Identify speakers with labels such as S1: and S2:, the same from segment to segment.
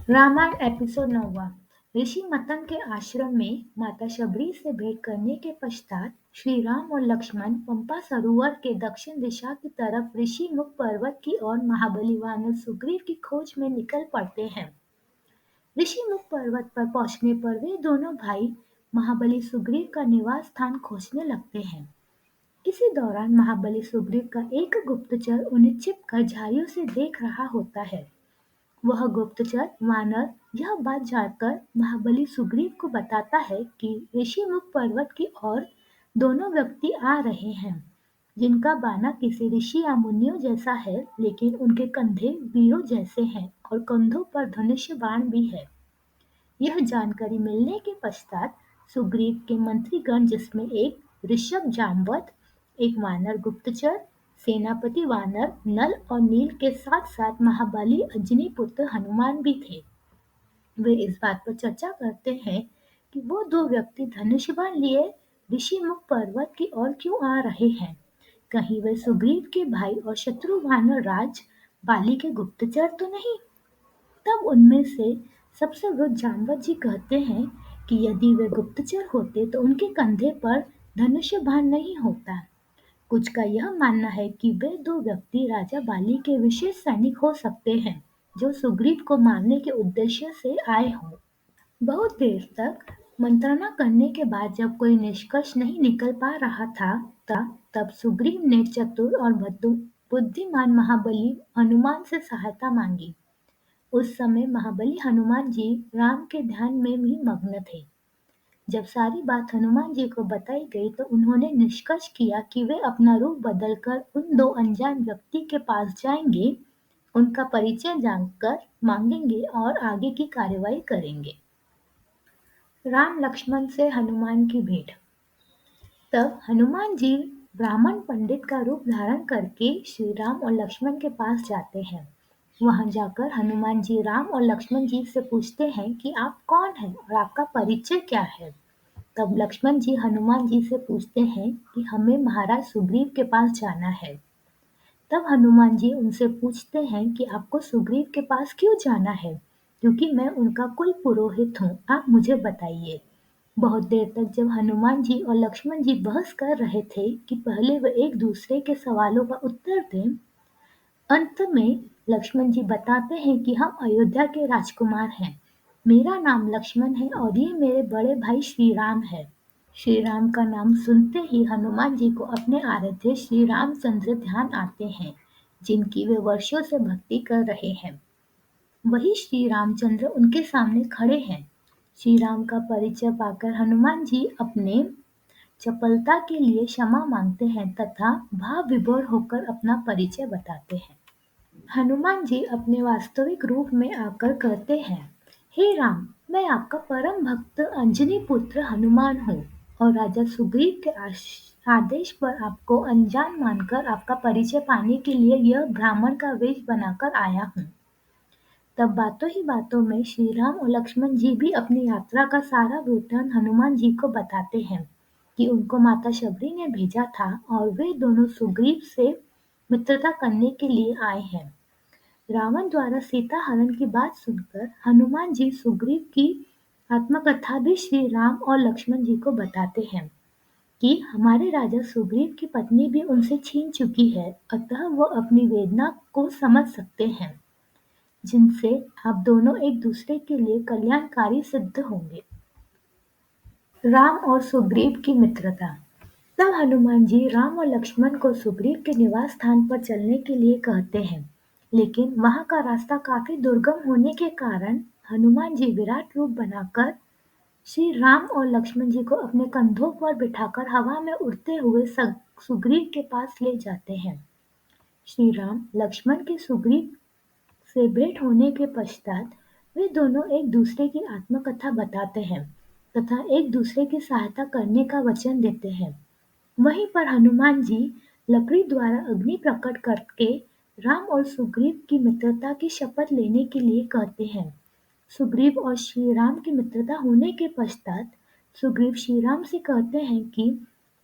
S1: Ramayan episode 9वां। ऋषि मतंग के आश्रम में माता शबरी से भेंट करने के पश्चात श्री राम और लक्ष्मण पंपा सरोवर के दक्षिण दिशा की तरफ ऋषिमुख पर्वत की ओर महाबली वानर सुग्रीव की खोज में निकल पड़ते हैं। ऋषिमुख पर्वत पर पहुंचने पर वे दोनों भाई महाबली सुग्रीव का निवास स्थान खोजने लगते हैं। इसी दौरान महाबली सुग्रीव का एक गुप्तचर उन्हें छिपकर झाड़ियों से देख रहा होता है। वह गुप्तचर वानर यह बात जानकर महाबली सुग्रीव को बताता है कि ऋषिमुख पर्वत की ओर दोनों व्यक्ति आ रहे हैं, जिनका बाना किसी ऋषि या मुनियों जैसा है, लेकिन उनके कंधे वीरों जैसे हैं और कंधों पर धनुष्य बाण भी है। यह जानकारी मिलने के पश्चात सुग्रीव के मंत्रीगण, जिसमें एक ऋषभ जामवंत, एक वानर गुप्तचर, सेनापति वानर नल और नील के साथ साथ महाबली अंजनी पुत्र हनुमान भी थे। वे इस बात पर चर्चा करते हैं कि वो दो व्यक्ति धनुष बाण लिए ऋषिमुख पर्वत की ओर क्यों आ रहे हैं। कहीं वे सुग्रीव के भाई और शत्रु वानर राज बाली के गुप्तचर तो नहीं। तब उनमें से सबसे वृद्ध जामवंत जी कहते हैं कि यदि वे गुप्तचर होते तो उनके कंधे पर धनुष्य बाण नहीं होता। कुछ का यह मानना है कि वे दो व्यक्ति राजा बाली के विशेष सैनिक हो सकते हैं, जो सुग्रीव को मारने के उद्देश्य से आए हों। बहुत देर तक मंत्रणा करने के बाद जब कोई निष्कर्ष नहीं निकल पा रहा था, तब सुग्रीव ने चतुर और बुद्धिमान महाबली हनुमान से सहायता मांगी। उस समय महाबली हनुमान जी राम के ध्यान में भी मग्न थे। जब सारी बात हनुमान जी को बताई गई तो उन्होंने निष्कर्ष किया कि वे अपना रूप बदलकर उन दो अनजान व्यक्ति के पास जाएंगे, उनका परिचय जानकर मांगेंगे और आगे की कार्रवाई करेंगे। राम लक्ष्मण से हनुमान की भेंट। तब हनुमान जी ब्राह्मण पंडित का रूप धारण करके श्री राम और लक्ष्मण के पास जाते हैं। वहां जाकर हनुमान जी राम और लक्ष्मण जी से पूछते हैं कि आप कौन हैं और आपका परिचय क्या है। तब लक्ष्मण जी हनुमान जी से पूछते हैं कि हमें महाराज सुग्रीव के पास जाना है। तब हनुमान जी उनसे पूछते हैं कि आपको सुग्रीव के पास क्यों जाना है, क्योंकि मैं उनका कुल पुरोहित हूँ, आप मुझे बताइए। बहुत देर तक जब हनुमान जी और लक्ष्मण जी बहस कर रहे थे कि पहले वे एक दूसरे के सवालों का उत्तर दें, अंत में लक्ष्मण जी बताते हैं कि हम अयोध्या के राजकुमार हैं। मेरा नाम लक्ष्मण है और ये मेरे बड़े भाई श्री राम है। श्री राम का नाम सुनते ही हनुमान जी को अपने आराध्य श्री रामचंद्र ध्यान आते हैं, जिनकी वे वर्षों से भक्ति कर रहे हैं। वही श्री रामचंद्र उनके सामने खड़े हैं। श्री राम का परिचय पाकर हनुमान जी अपने चपलता के लिए क्षमा मांगते हैं तथा भाव विभोर होकर अपना परिचय बताते हैं। हनुमान जी अपने वास्तविक रूप में आकर कहते हैं, हे राम, मैं आपका परम भक्त अंजनी पुत्र हनुमान हूँ और राजा सुग्रीव के आदेश पर आपको अनजान मानकर आपका परिचय पाने के लिए यह ब्राह्मण का वेश बनाकर आया हूँ। तब बातों ही बातों में श्री राम और लक्ष्मण जी भी अपनी यात्रा का सारा वृत्तांत हनुमान जी को बताते हैं कि उनको माता शबरी ने भेजा था और वे दोनों सुग्रीव से मित्रता करने के लिए आए हैं। रावण द्वारा सीता हरण की बात सुनकर हनुमान जी सुग्रीव की आत्मकथा भी श्री राम और लक्ष्मण जी को बताते हैं कि हमारे राजा सुग्रीव की पत्नी भी उनसे छीन चुकी है, अतः वो अपनी वेदना को समझ सकते हैं, जिनसे आप दोनों एक दूसरे के लिए कल्याणकारी सिद्ध होंगे। राम और सुग्रीव की मित्रता। तब हनुमान जी राम और लक्ष्मण को सुग्रीव के निवास स्थान पर चलने के लिए कहते हैं, लेकिन वहां का रास्ता काफी दुर्गम होने के कारण हनुमान जी विराट रूप बनाकर श्री राम और लक्ष्मण जी को अपने कंधों पर बिठाकर हवा में उड़ते हुए सुग्रीव के पास ले जाते हैं। श्री राम लक्ष्मण के सुग्रीव से भेंट होने के पश्चात वे दोनों एक दूसरे की आत्मकथा बताते हैं तथा एक दूसरे की सहायता करने का वचन देते हैं। वहीं पर हनुमान जी लकड़ी द्वारा अग्नि प्रकट करके राम और सुग्रीव की मित्रता की शपथ लेने के लिए कहते हैं। सुग्रीव और श्री राम की मित्रता होने के पश्चात सुग्रीव श्री राम से कहते हैं कि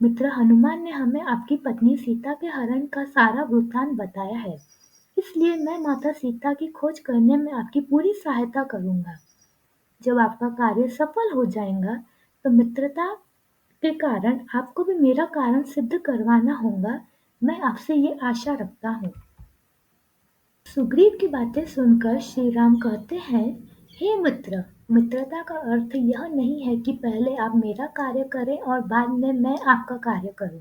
S1: मित्र हनुमान ने हमें आपकी पत्नी सीता के हरण का सारा वृत्तांत बताया है। इसलिए मैं माता सीता की खोज करने में आपकी पूरी सहायता करूँगा। जब आपका कार्य सफल हो जाएगा, तो मित्रता के कारण आपको भी मेरा कारण सिद्ध करवाना होगा। मैं आपसे ये आशा रखता हूँ। सुग्रीव की बातें सुनकर श्री राम कहते हैं, हे मित्र, मित्रता का अर्थ यह नहीं है कि पहले आप मेरा कार्य करें और बाद में मैं आपका कार्य करूं।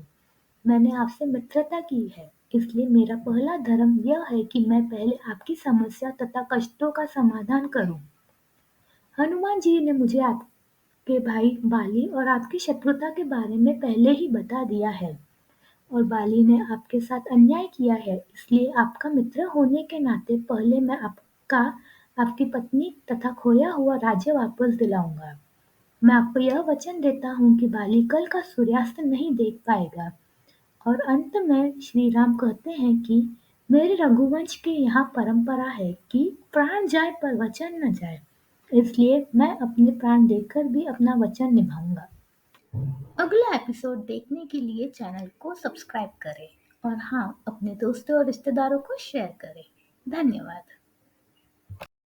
S1: मैंने आपसे मित्रता की है, इसलिए मेरा पहला धर्म यह है कि मैं पहले आपकी समस्या तथा कष्टों का समाधान करूं। हनुमान जी ने मुझे आपके भाई बाली और आपकी शत्रुता के बारे में पहले ही बता दिया है। और बाली ने आपके साथ अन्याय किया है, इसलिए आपका मित्र होने के नाते पहले मैं आपकी पत्नी तथा खोया हुआ राज्य वापस दिलाऊंगा। मैं आपको यह वचन देता हूँ कि बाली कल का सूर्यास्त नहीं देख पाएगा। और अंत में श्री राम कहते हैं कि मेरे रघुवंश के यहाँ परंपरा है कि प्राण जाए पर वचन न जाए, इसलिए मैं अपने प्राण देकर भी अपना वचन निभाऊंगा। अगला एपिसोड देखने के लिए चैनल को सब्सक्राइब करें और हाँ, अपने दोस्तों और रिश्तेदारों को शेयर करें। धन्यवाद।